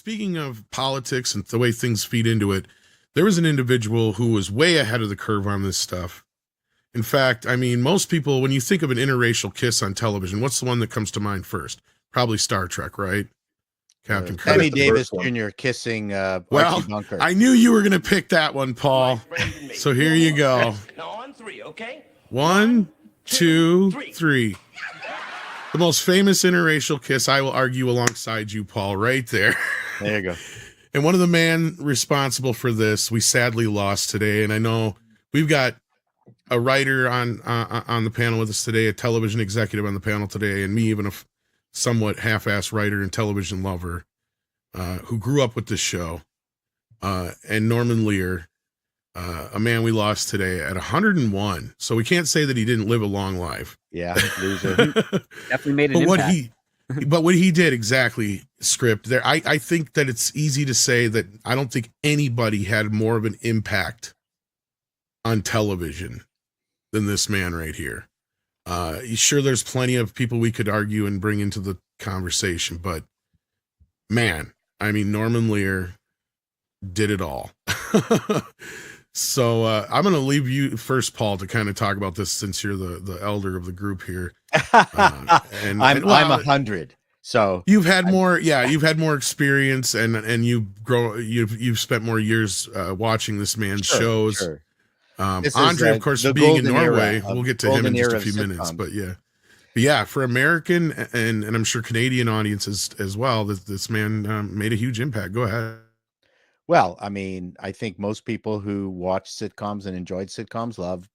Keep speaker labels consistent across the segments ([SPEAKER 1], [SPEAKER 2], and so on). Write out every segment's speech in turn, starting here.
[SPEAKER 1] speaking of politics and the way things feed into it, there was an individual who was way ahead of the curve on this stuff. In fact, I mean, most people, when you think of an interracial kiss on television, what's the one that comes to mind first? Probably Star Trek, right? Captain Kirk.
[SPEAKER 2] Sammy Davis Jr. kissing Archie Bunker.
[SPEAKER 1] I knew you were going to pick that one, Paul. So here you go.
[SPEAKER 3] On three, okay?
[SPEAKER 1] 1, 2, 3. The most famous interracial kiss, I will argue alongside you, Paul, right there.
[SPEAKER 2] There you go.
[SPEAKER 1] And one of the men responsible for this, we sadly lost today. And I know we've got a writer on the panel with us today, a television executive on the panel today, and me, even a somewhat half-assed writer and television lover who grew up with this show, and Norman Lear, a man we lost today at 101. So we can't say that he didn't live a long life.
[SPEAKER 2] Yeah, loser.
[SPEAKER 4] Definitely made an impact.
[SPEAKER 1] But what he did exactly, Script, there, I think that it's easy to say that I don't think anybody had more of an impact on television than this man right here. Sure, there's plenty of people we could argue and bring into the conversation, but man, I mean, Norman Lear did it all. So I'm going to leave you first, Paul, to kind of talk about this since you're the elder of the group here.
[SPEAKER 2] I'm 100. So
[SPEAKER 1] you've had more, you've had more experience, and you've spent more years watching this man's shows. Sure. Andre, of course, being in Norway, we'll get to him in just a few minutes, but yeah, for American and I'm sure Canadian audiences as well, this man made a huge impact. Go ahead.
[SPEAKER 2] Well, I mean, I think most people who watch sitcoms and enjoyed sitcoms love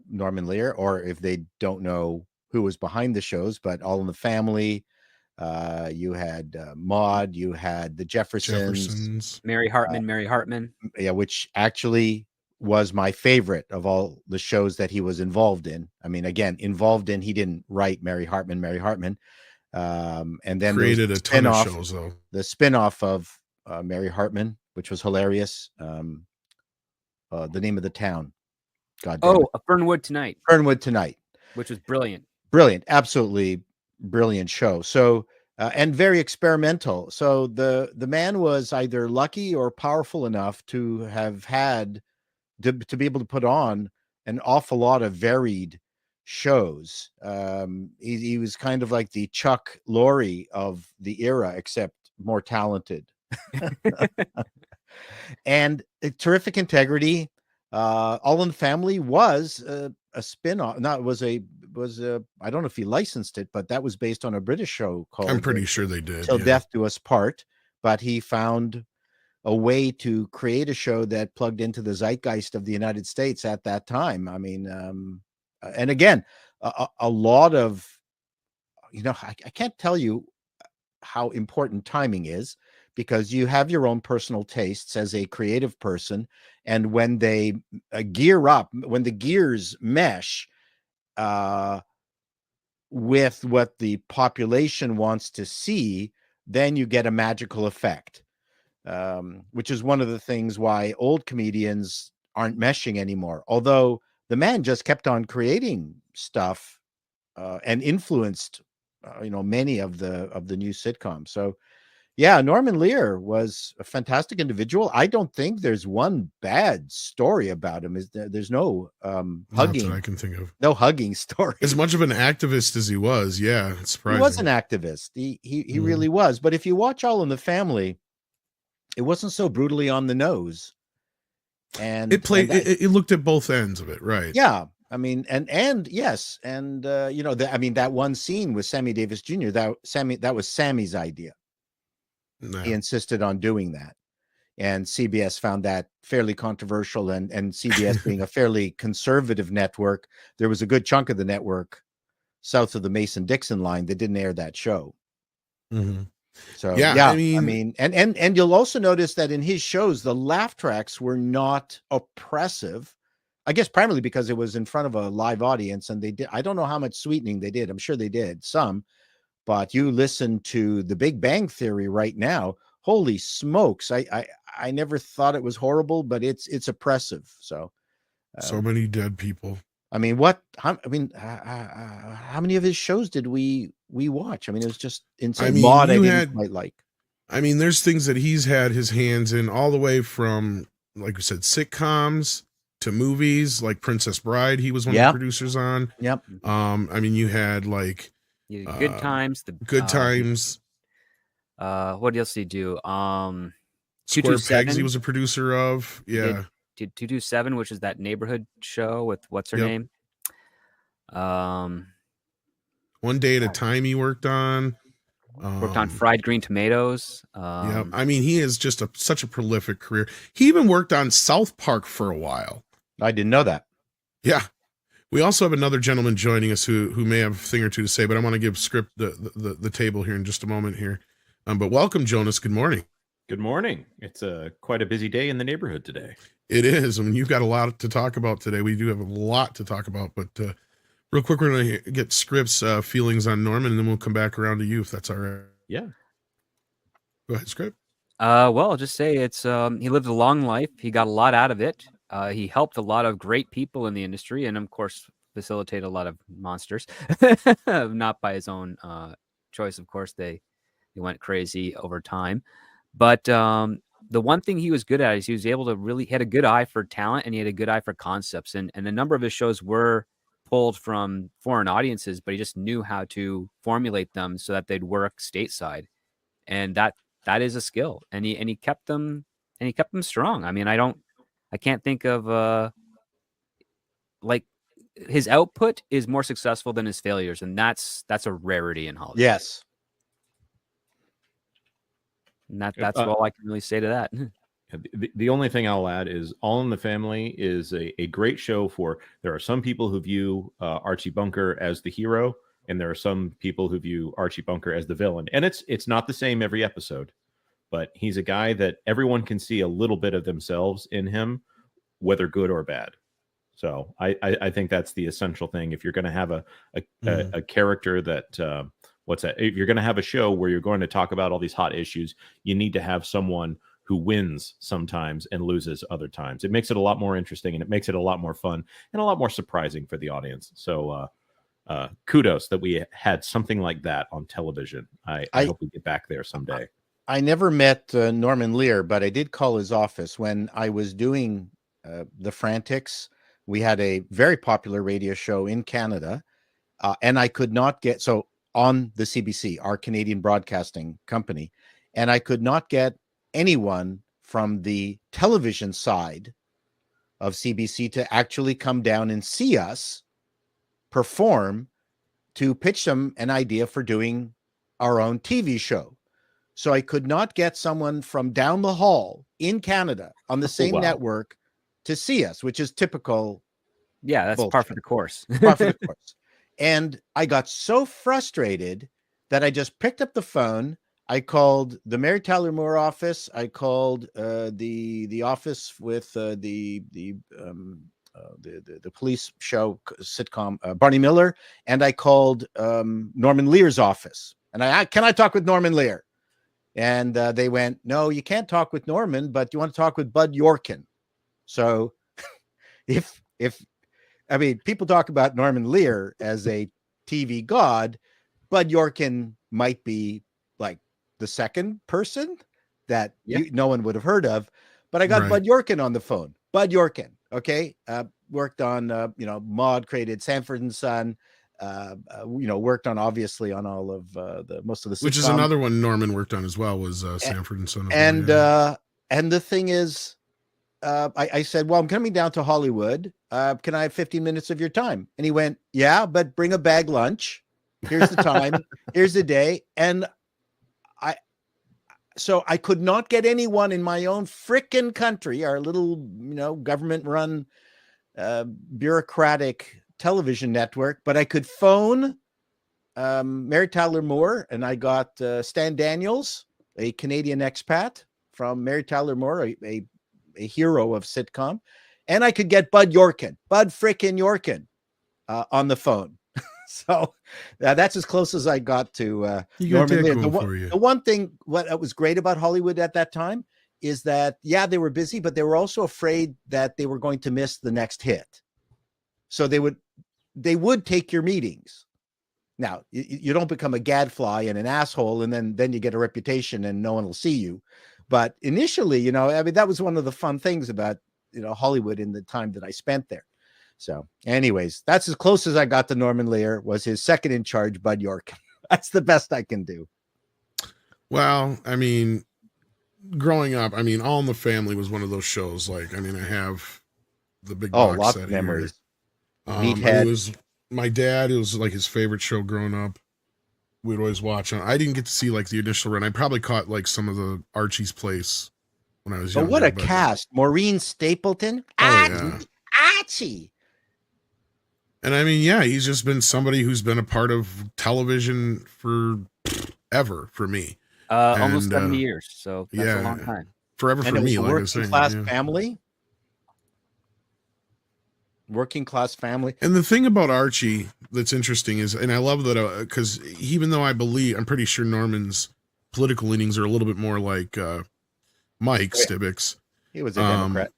[SPEAKER 2] Norman Lear, or if they don't know who was behind the shows, but All in the Family, you had Maude, you had the Jeffersons.
[SPEAKER 4] Mary Hartman.
[SPEAKER 2] Yeah, which actually was my favorite of all the shows that he was involved in. I mean, again, involved in, he didn't write Mary Hartman. And then
[SPEAKER 1] created a ton of shows, though.
[SPEAKER 2] The spinoff of Mary Hartman, which was hilarious. The name of the town.
[SPEAKER 4] Fernwood Tonight.
[SPEAKER 2] Fernwood Tonight.
[SPEAKER 4] Which was brilliant.
[SPEAKER 2] Brilliant. Absolutely brilliant show. So, and very experimental. So the man was either lucky or powerful enough to have had to be able to put on an awful lot of varied shows. He was kind of like the Chuck Lorre of the era, except more talented. And terrific integrity. All in the Family was a spin-off. I don't know if he licensed it, but that was based on a British show called,
[SPEAKER 1] I'm pretty sure they did,
[SPEAKER 2] Till Death Do Us Part. But he found a way to create a show that plugged into the zeitgeist of the United States at that time. I mean, and again, a lot of, I can't tell you how important timing is, because you have your own personal tastes as a creative person. And when they gear up, when the gears mesh with what the population wants to see, then you get a magical effect, which is one of the things why old comedians aren't meshing anymore. Although the man just kept on creating stuff and influenced, many of the new sitcoms. So, yeah, Norman Lear was a fantastic individual. I don't think there's one bad story about him. There's no hugging.
[SPEAKER 1] Not that I can think of.
[SPEAKER 2] No hugging story.
[SPEAKER 1] As much of an activist as he was, yeah, it's surprising.
[SPEAKER 2] He was an activist. He really was. But if you watch All in the Family, it wasn't so brutally on the nose. And
[SPEAKER 1] it looked at both ends of it, right?
[SPEAKER 2] Yeah. I mean, and yes, and that one scene with Sammy Davis Jr. That was Sammy's idea. No. He insisted on doing that, and CBS found that fairly controversial. And CBS being a fairly conservative network, there was a good chunk of the network south of the Mason-Dixon line that didn't air that show.
[SPEAKER 1] Mm-hmm.
[SPEAKER 2] So yeah, I mean, and you'll also notice that in his shows, the laugh tracks were not oppressive. I guess primarily because it was in front of a live audience, and they did. I don't know how much sweetening they did. I'm sure they did some. But you listen to The Big Bang Theory right now. Holy smokes! I never thought it was horrible, but it's oppressive. So
[SPEAKER 1] many dead people.
[SPEAKER 2] I mean, how many of his shows did we watch? I mean, it was just insane.
[SPEAKER 1] I mean,
[SPEAKER 2] Maude, I didn't quite like.
[SPEAKER 1] I mean, there's things that he's had his hands in all the way from, like we said, sitcoms to movies like Princess Bride. He was one of the producers on.
[SPEAKER 2] Yep.
[SPEAKER 1] I mean, you had like
[SPEAKER 4] Good Times.
[SPEAKER 1] Good Times.
[SPEAKER 4] What else did he do?
[SPEAKER 1] Square Pegs he was a producer of. Yeah.
[SPEAKER 4] Did 227, which is that neighborhood show with what's her name?
[SPEAKER 1] One Day at a Time he worked on.
[SPEAKER 4] Worked on Fried Green Tomatoes.
[SPEAKER 1] Yeah, I mean, he is just such a prolific career. He even worked on South Park for a while.
[SPEAKER 2] I didn't know that.
[SPEAKER 1] Yeah. We also have another gentleman joining us who may have a thing or two to say, but I want to give Script the table here in just a moment here. But welcome, Jonas. Good morning.
[SPEAKER 3] Good morning. It's quite a busy day in the neighborhood today.
[SPEAKER 1] It is. I mean, you've got a lot to talk about today. We do have a lot to talk about, but real quick, we're going to get Script's feelings on Norman, and then we'll come back around to you if that's all right.
[SPEAKER 3] Yeah.
[SPEAKER 1] Go ahead, Script.
[SPEAKER 4] Well, I'll just say it's he lived a long life. He got a lot out of it. He helped a lot of great people in the industry, and of course, facilitated a lot of monsters. Not by his own choice, of course. They went crazy over time. But the one thing he was good at is he was able to he had a good eye for talent, and he had a good eye for concepts. And a number of his shows were pulled from foreign audiences, but he just knew how to formulate them so that they'd work stateside. And that is a skill. And he kept them strong. I mean, I can't think of like his output is more successful than his failures, and that's a rarity in Hollywood.
[SPEAKER 2] Yes.
[SPEAKER 4] And that's all I can really say to that.
[SPEAKER 3] The only thing I'll add is All in the Family is a great show for, there are some people who view Archie Bunker as the hero, and there are some people who view Archie Bunker as the villain. And it's not the same every episode, but he's a guy that everyone can see a little bit of themselves in him, whether good or bad. So I think that's the essential thing. If you're going to have a character that, if you're going to have a show where you're going to talk about all these hot issues, you need to have someone who wins sometimes and loses other times. It makes it a lot more interesting, and it makes it a lot more fun and a lot more surprising for the audience. So kudos that we had something like that on television. I hope we get back there someday.
[SPEAKER 2] I never met Norman Lear, but I did call his office when I was doing The Frantics. We had a very popular radio show in Canada, and I could not get, so on the CBC, our Canadian broadcasting company, and I could not get anyone from the television side of CBC to actually come down and see us perform to pitch them an idea for doing our own TV show. So I could not get someone from down the hall in Canada on the same network to see us, which is typical.
[SPEAKER 4] Yeah, that's par for the course.
[SPEAKER 2] Par for the course. And I got so frustrated that I just picked up the phone. I called the Mary Tyler Moore office. I called the office with the police show sitcom Barney Miller, and I called Norman Lear's office. And can I talk with Norman Lear? And they went, no, you can't talk with Norman, but you want to talk with Bud Yorkin. So I mean, people talk about Norman Lear as a TV god. Bud Yorkin might be like the second person that no one would have heard of, but I got Bud Yorkin on the phone. Bud Yorkin, okay, worked on Maude created Sanford and Son, worked on obviously on all of most of the sitcom.
[SPEAKER 1] Which is another one Norman worked on as well, was Sanford and Son.
[SPEAKER 2] And the thing is, I said, well, I'm coming down to Hollywood. Can I have 15 minutes of your time? And he went, yeah, but bring a bag lunch. Here's the time. Here's the day. And so I could not get anyone in my own frickin' country, our little, government run bureaucratic television network, but I could phone Mary Tyler Moore, and I got Stan Daniels, a Canadian expat from Mary Tyler Moore, a hero of sitcom, and I could get Bud frickin' Yorkin on the phone. So that's as close as I got to Norman Lear. The one thing what was great about Hollywood at that time is that, they were busy, but they were also afraid that they were going to miss the next hit. So they would take your meetings. Now, you don't become a gadfly and an asshole, and then you get a reputation and no one will see you. But initially, you know, I mean, that was one of the fun things about, you know, Hollywood in the time that I spent there. So anyways, that's as close as I got to Norman Lear. Was his second in charge, Bud York. That's the best I can do.
[SPEAKER 1] Well, I mean, growing up, I mean, All in the Family was one of those shows. Like, I mean, I have the big box
[SPEAKER 2] lots
[SPEAKER 1] set
[SPEAKER 2] of memories.
[SPEAKER 1] Here. I mean,
[SPEAKER 2] Meathead.
[SPEAKER 1] it was my dad. It was like his favorite show growing up. We'd always watch it. I didn't get to see like the initial run. I probably caught like some of the Archie's Place when I was
[SPEAKER 2] But
[SPEAKER 1] younger.
[SPEAKER 2] what a cast. Maureen Stapleton.
[SPEAKER 1] Oh,
[SPEAKER 2] Archie.
[SPEAKER 1] And I mean, yeah, he's just been somebody who's been a part of television for ever for me.
[SPEAKER 4] Almost 70 years. So that's a long time.
[SPEAKER 1] Forever for me. Like I was saying,
[SPEAKER 2] class family. Working class family.
[SPEAKER 1] And the thing about Archie that's interesting is, and I love that because even though I'm pretty sure Norman's political leanings are a little bit more like Mike Stibbick's.
[SPEAKER 2] He was a Democrat.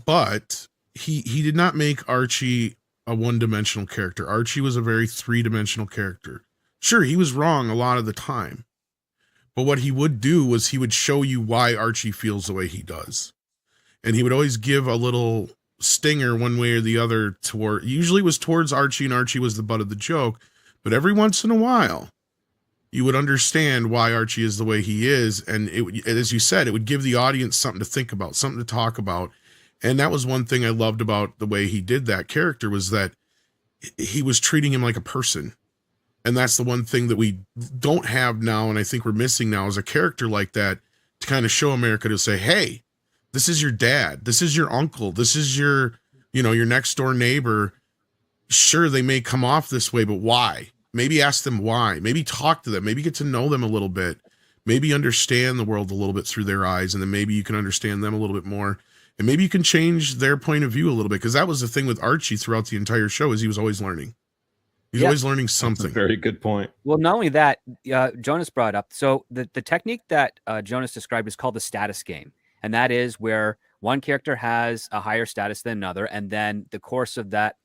[SPEAKER 1] But he did not make Archie a one-dimensional character. Archie was a very three-dimensional character. Sure, he was wrong a lot of the time. But what he would do was he would show you why Archie feels the way he does. And he would always give a little stinger one way or the other usually it was towards Archie, and Archie was the butt of the joke. But every once in a while, you would understand why Archie is the way he is. And as you said, it would give the audience something to think about, something to talk about. And that was one thing I loved about the way he did that character, was that he was treating him like a person. And that's the one thing that we don't have now, and I think we're missing now, is a character like that to kind of show America, to say, hey, this is your dad, this is your uncle, this is your, you know, your next door neighbor. Sure, they may come off this way, but why? Maybe ask them why. Maybe talk to them. Maybe get to know them a little bit. Maybe understand the world a little bit through their eyes, and then maybe you can understand them a little bit more. And maybe you can change their point of view a little bit, because that was the thing with Archie throughout the entire show, is he was always learning. He's always learning something.
[SPEAKER 3] That's a very good point.
[SPEAKER 4] Well, not only that, Jonas brought up, so the technique that Jonas described is called the status game. And that is where one character has a higher status than another, and then the course of that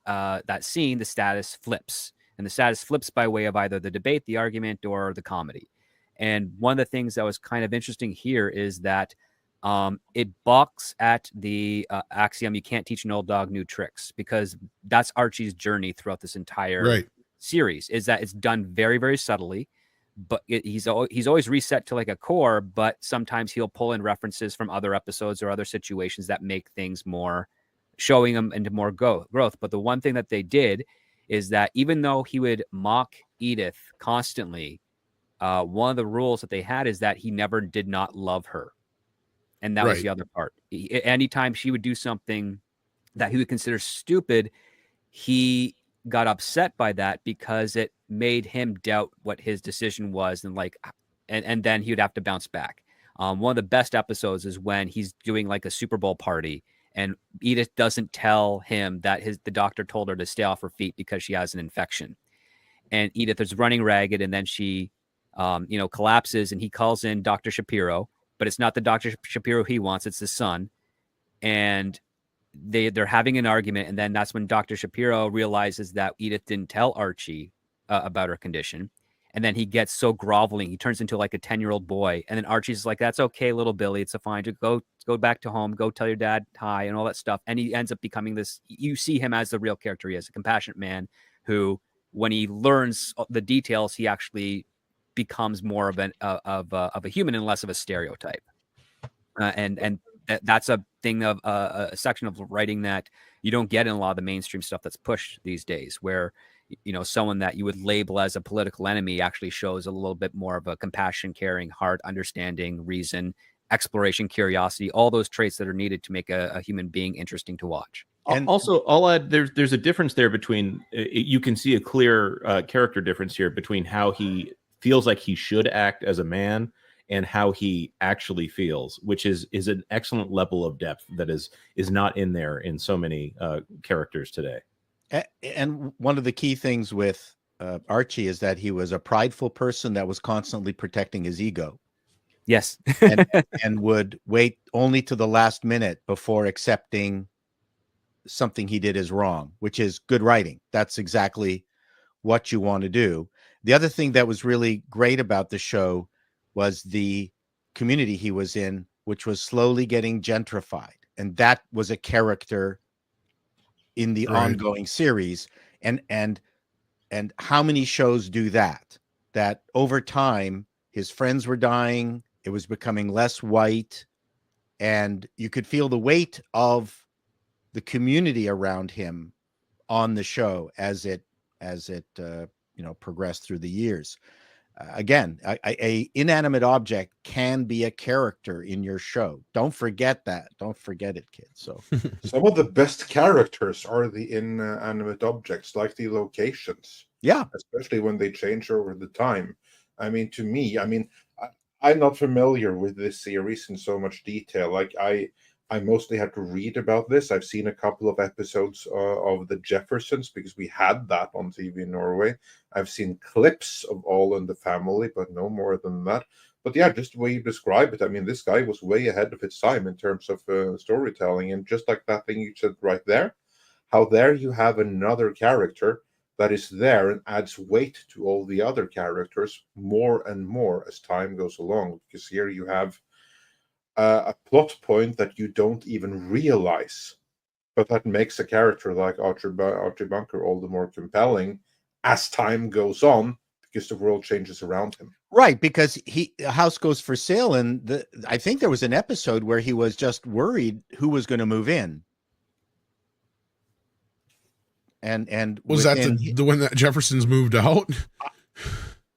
[SPEAKER 4] scene, the status flips. And the status flips by way of either the debate, the argument, or the comedy. And one of the things that was kind of interesting here is that it balks at the axiom, you can't teach an old dog new tricks, because that's Archie's journey throughout this entire series, is that it's done very, very subtly, but he's always reset to like a core, but sometimes he'll pull in references from other episodes or other situations that make things more, showing him into more growth. But the one thing that they did is that even though he would mock Edith constantly, one of the rules that they had is that he never did not love her. And that was the other part. Anytime she would do something that he would consider stupid, he got upset by that because it made him doubt what his decision was, and then he would have to bounce back. One of the best episodes is when he's doing like a Super Bowl party, and Edith doesn't tell him that the doctor told her to stay off her feet because she has an infection. And Edith is running ragged, and then she collapses, and he calls in Dr. Shapiro, but it's not the Dr. Shapiro he wants, it's his son. And they're having an argument, and then that's when Dr. Shapiro realizes that Edith didn't tell Archie about her condition. And then he gets so groveling, he turns into like a 10-year-old boy. And then Archie's like, that's okay, little Billy, it's a fine, just go back to home, go tell your dad hi, and all that stuff. And he ends up becoming this, you see him as the real character he is, a compassionate man who, when he learns the details, he actually becomes more of a human and less of a stereotype. And that's a thing of a section of writing that you don't get in a lot of the mainstream stuff that's pushed these days, where, someone that you would label as a political enemy actually shows a little bit more of a compassion, caring, heart, understanding, reason, exploration, curiosity, all those traits that are needed to make a human being interesting to watch.
[SPEAKER 3] And also, I'll add, there's a difference there between, you can see a clear character difference here between how he feels like he should act as a man and how he actually feels, which is an excellent level of depth that is not in there in so many characters today.
[SPEAKER 2] And one of the key things with Archie is that he was a prideful person that was constantly protecting his ego.
[SPEAKER 4] Yes.
[SPEAKER 2] and would wait only to the last minute before accepting something he did as wrong, which is good writing. That's exactly what you want to do. The other thing that was really great about the show was the community he was in, which was slowly getting gentrified. And that was a character in the ongoing series. And how many shows do that? That over time, his friends were dying, it was becoming less white, and you could feel the weight of the community around him on the show as it progressed through the years. Again, a inanimate object can be a character in your show. Don't forget that. Don't forget it, kids. So
[SPEAKER 5] some of the best characters are the inanimate objects, like the locations.
[SPEAKER 2] Yeah,
[SPEAKER 5] especially when they change over the time. I mean, to me, I'm not familiar with this series in so much detail. Like I mostly had to read about this. I've seen a couple of episodes of the Jeffersons because we had that on TV in Norway. I've seen clips of All in the Family, but no more than that. But yeah, just the way you describe it, I mean, this guy was way ahead of its time in terms of storytelling. And just like that thing you said right there, how there you have another character that is there and adds weight to all the other characters more and more as time goes along. Because here you have a plot point that you don't even realize, but that makes a character like Archie Bunker all the more compelling as time goes on, because the world changes around him.
[SPEAKER 2] Right, because a house goes for sale, and I think there was an episode where he was just worried who was going to move in. And
[SPEAKER 1] was that the one that Jeffersons moved out?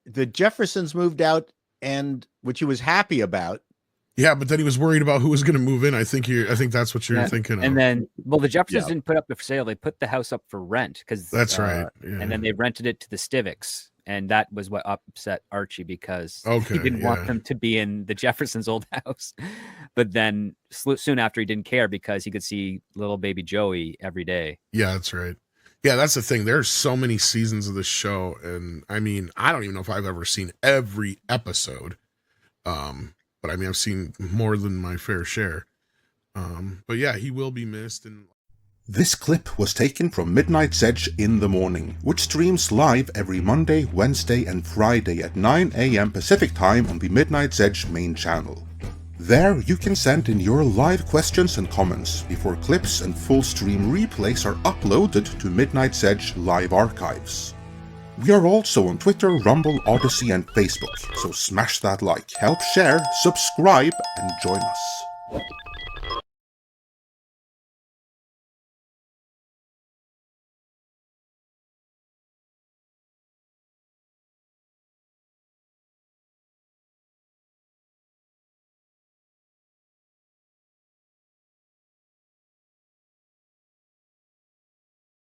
[SPEAKER 2] The Jeffersons moved out, and which he was happy about.
[SPEAKER 1] Yeah, but then he was worried about who was going to move in. I think that's what you're thinking of.
[SPEAKER 4] And then, well, the Jeffersons didn't put up for sale; they put the house up for rent because
[SPEAKER 1] that's right. Yeah.
[SPEAKER 4] And then they rented it to the Stivicks, and that was what upset Archie because he didn't want them to be in the Jeffersons' old house. But then soon after, he didn't care because he could see little baby Joey every day.
[SPEAKER 1] Yeah, that's right. Yeah, that's the thing. There's so many seasons of this show, and I mean, I don't even know if I've ever seen every episode. But I mean, I've seen more than my fair share. But yeah, he will be missed. And
[SPEAKER 6] this clip was taken from Midnight's Edge in the Morning, which streams live every Monday, Wednesday, and Friday at 9 a.m. Pacific Time on the Midnight's Edge main channel. There, you can send in your live questions and comments before clips and full stream replays are uploaded to Midnight's Edge live archives. We are also on Twitter, Rumble, Odyssey, and Facebook, so smash that like, help share, subscribe, and join us.